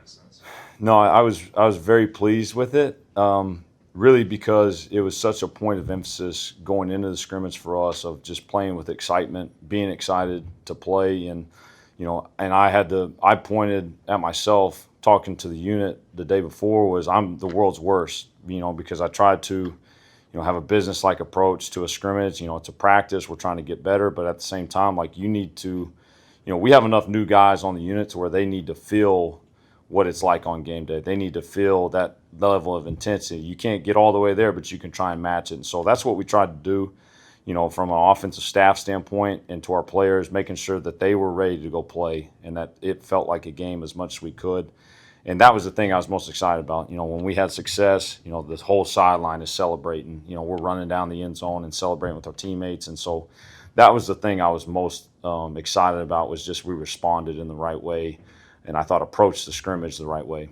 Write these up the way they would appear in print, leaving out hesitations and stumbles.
sense. No, I was very pleased with it. Really because it was such a point of emphasis going into the scrimmage for us of just playing with excitement, being excited to play, and and I pointed at myself talking to the unit the day before was I'm the world's worst, because I tried to have a business like approach to a scrimmage. It's a practice. We're trying to get better, but at the same time, like you need to, we have enough new guys on the unit to where they need to feel what it's like on game day. They need to feel that level of intensity. You can't get all the way there, but you can try and match it. And so that's what we tried to do, from an offensive staff standpoint and to our players, making sure that they were ready to go play and that it felt like a game as much as we could. And that was the thing I was most excited about. When we had success, this whole sideline is celebrating. We're running down the end zone and celebrating with our teammates. And so that was the thing I was most excited about was just we responded in the right way and I thought approached the scrimmage the right way.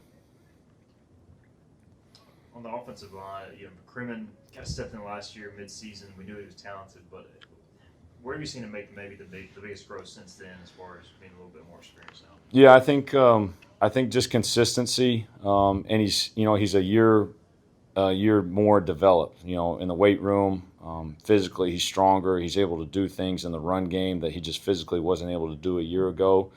On the offensive line, McCrimmon kind of stepped in last year mid-season. We knew he was talented, but where have you seen him make maybe the biggest growth since then, as far as being a little bit more experienced now? Yeah, I think just consistency, and he's a year more developed. In the weight room, physically he's stronger. He's able to do things in the run game that he just physically wasn't able to do a year ago.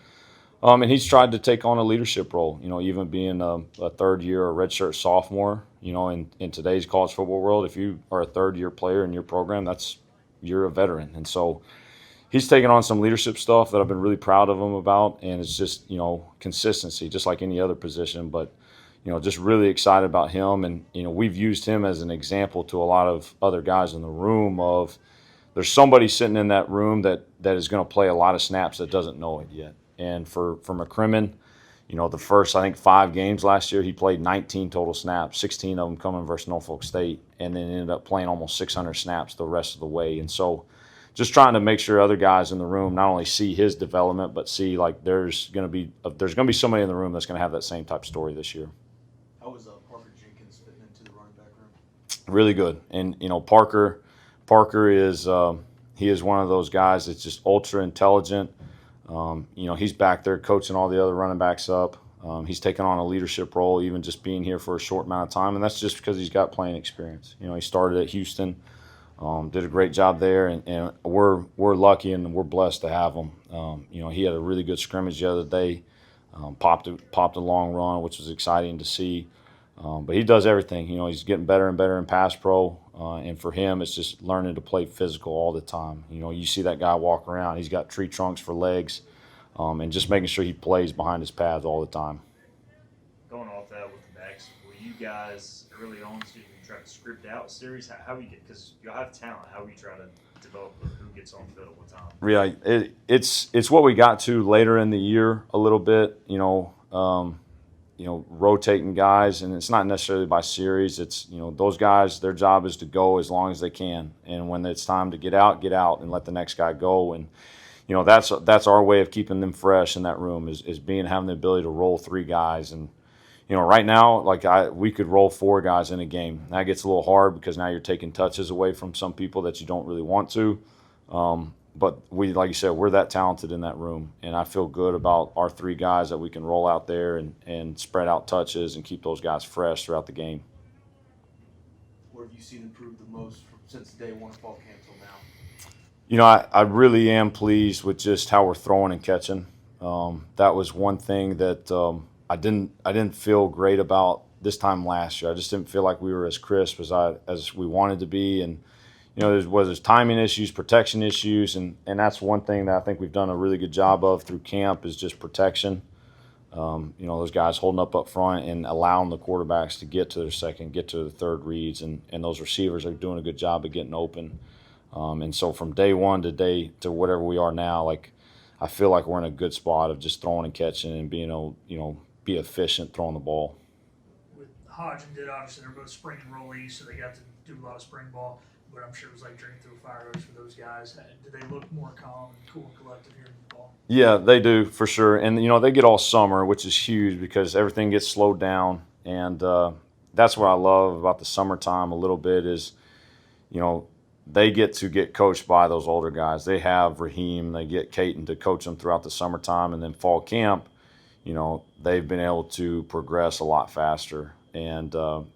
And he's tried to take on a leadership role, even being a third year, a redshirt sophomore, in today's college football world, if you are a third year player in your program, you're a veteran. And so he's taken on some leadership stuff that I've been really proud of him about. And it's just, consistency, just like any other position, but, just really excited about him. And, we've used him as an example to a lot of other guys in the room of there's somebody sitting in that room that is going to play a lot of snaps that doesn't know it yet. And for McCrimmon, the first, I think, 5 games last year, he played 19 total snaps, 16 of them coming versus Norfolk State, and then ended up playing almost 600 snaps the rest of the way. And so just trying to make sure other guys in the room not only see his development, but see like there's going to be somebody in the room that's going to have that same type story this year. How was Parker Jenkins fitting into the running back room? Really good. And, Parker is he is one of those guys that's just ultra intelligent. He's back there coaching all the other running backs up. He's taken on a leadership role, even just being here for a short amount of time, and that's just because he's got playing experience. He started at Houston, did a great job there, and we're lucky and we're blessed to have him. He had a really good scrimmage the other day, popped a long run, which was exciting to see. But he does everything. He's getting better and better in pass pro, and for him, it's just learning to play physical all the time. You see that guy walk around. He's got tree trunks for legs, and just making sure he plays behind his pads all the time. Going off that with the backs, were you guys early on so you can try to script out series? How you get, because you have talent, how you try to develop who gets on the field at what time? Yeah, it's what we got to later in the year a little bit. Rotating guys, and it's not necessarily by series. It's, those guys, their job is to go as long as they can. And when it's time to get out and let the next guy go. And, that's our way of keeping them fresh in that room is having the ability to roll 3 guys. And, right now, we could roll 4 guys in a game. That gets a little hard because now you're taking touches away from some people that you don't really want to. But like you said, we're that talented in that room, and I feel good about our 3 guys that we can roll out there and spread out touches and keep those guys fresh throughout the game. Where have you seen improve the most since day one of fall camp till now? I really am pleased with just how we're throwing and catching. That was one thing that I didn't feel great about this time last year. I just didn't feel like we were as crisp as we wanted to be, and there's timing issues, protection issues, and that's one thing that I think we've done a really good job of through camp is just protection. Those guys holding up front and allowing the quarterbacks to get to their second, get to their third reads, and those receivers are doing a good job of getting open. And so from day one to whatever we are now, I feel like we're in a good spot of just throwing and catching and being able, be efficient throwing the ball. With Hodge and Did, obviously they're both spring enrollees, so they got to do a lot of spring ball. But I'm sure it was like drinking through a fire hose for those guys. Do they look more calm and cool and collected here in the fall? Yeah, they do for sure. And, they get all summer, which is huge because everything gets slowed down. And that's what I love about the summertime a little bit is, they get to get coached by those older guys. They have Raheem, they get Caton to coach them throughout the summertime. And then fall camp, they've been able to progress a lot faster. And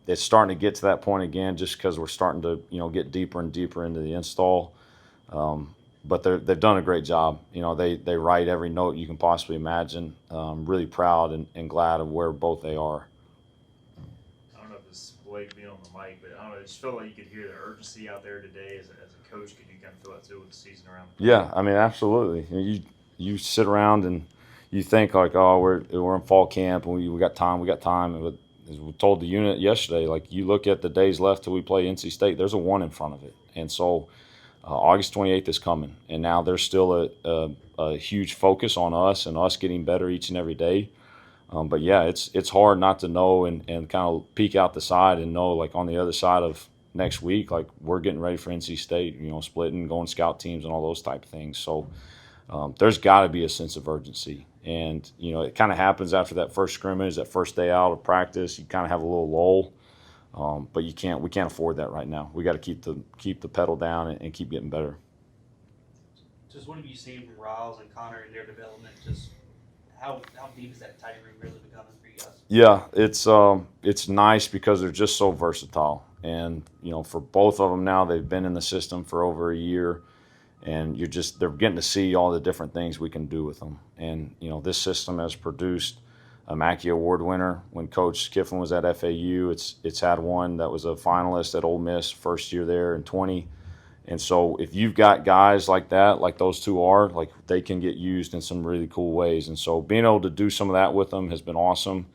it's starting to get to that point again just because we're starting to, get deeper and deeper into the install. But they've done a great job. They write every note you can possibly imagine. Really proud and glad of where both they are. I don't know if this Blake being on the mic, but I don't know. It just felt like you could hear the urgency out there today as a coach. Could you kind of feel that too with the season around? Yeah, I mean, absolutely. You sit around and you think like, oh, we're in fall camp and we got time. But as we told the unit yesterday, like you look at the days left till we play NC State, there's a 1 in front of it, and so August 28th is coming, and now there's still a huge focus on us and us getting better each and every day. But yeah, it's hard not to know and kind of peek out the side and know like on the other side of next week, like we're getting ready for NC State, splitting, going scout teams and all those type of things. So there's got to be a sense of urgency. And, it kind of happens after that first scrimmage, that first day out of practice, you kind of have a little lull. But we can't afford that right now. We got to keep the pedal down and keep getting better. Just what have you seen from Riles and Connor in their development? Just how deep is that tight room really becoming for you guys? Yeah, it's nice because they're just so versatile. And, for both of them now, they've been in the system for over a year. And they're getting to see all the different things we can do with them. And, this system has produced a Mackey Award winner. When Coach Kiffin was at FAU, it's had one that was a finalist at Ole Miss first year there in 20. And so if you've got guys like that, like those two are, like they can get used in some really cool ways. And so being able to do some of that with them has been awesome.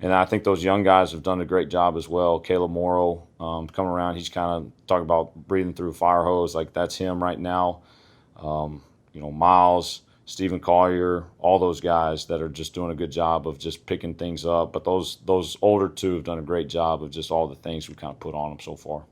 And I think those young guys have done a great job as well. Caleb Morrow coming around, he's kind of talking about breathing through a fire hose. Like that's him right now. Miles, Stephen Collier, all those guys that are just doing a good job of just picking things up. But those older two have done a great job of just all the things we kind of put on them so far.